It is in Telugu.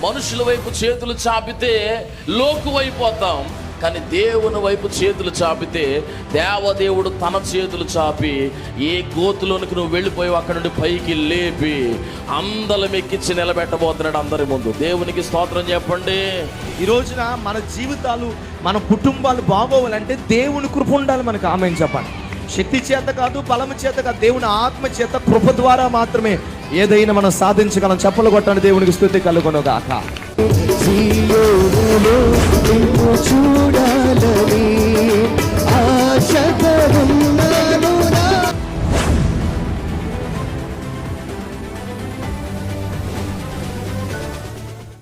మనుషుల వైపు చేతులు చాపితే లోకువైపోతాం, కానీ దేవుని వైపు చేతులు చాపితే దేవదేవుడు తన చేతులు చాపి ఏ గోతులోనికి నువ్వు వెళ్ళిపోయి అక్కడ నుండి పైకి లేపి అందలం ఎక్కించి నిలబెట్టబోతున్నాడు అందరి ముందు. దేవునికి స్తోత్రం చెప్పండి. ఈ రోజున మన జీవితాలు, మన కుటుంబాలు బాగోవాలంటే దేవుని కృప ఉండాలి మనకు. ఆమేన్ చెప్పండి. శక్తి చేత కాదు, బలము చేత కాదు, దేవుని ఆత్మ చేత, కృప ద్వారా మాత్రమే ఏదైనా మనం సాధించగలం. చప్పలు కొట్టండి, దేవునికి స్తుతి కలుగును గాక. చూడాలని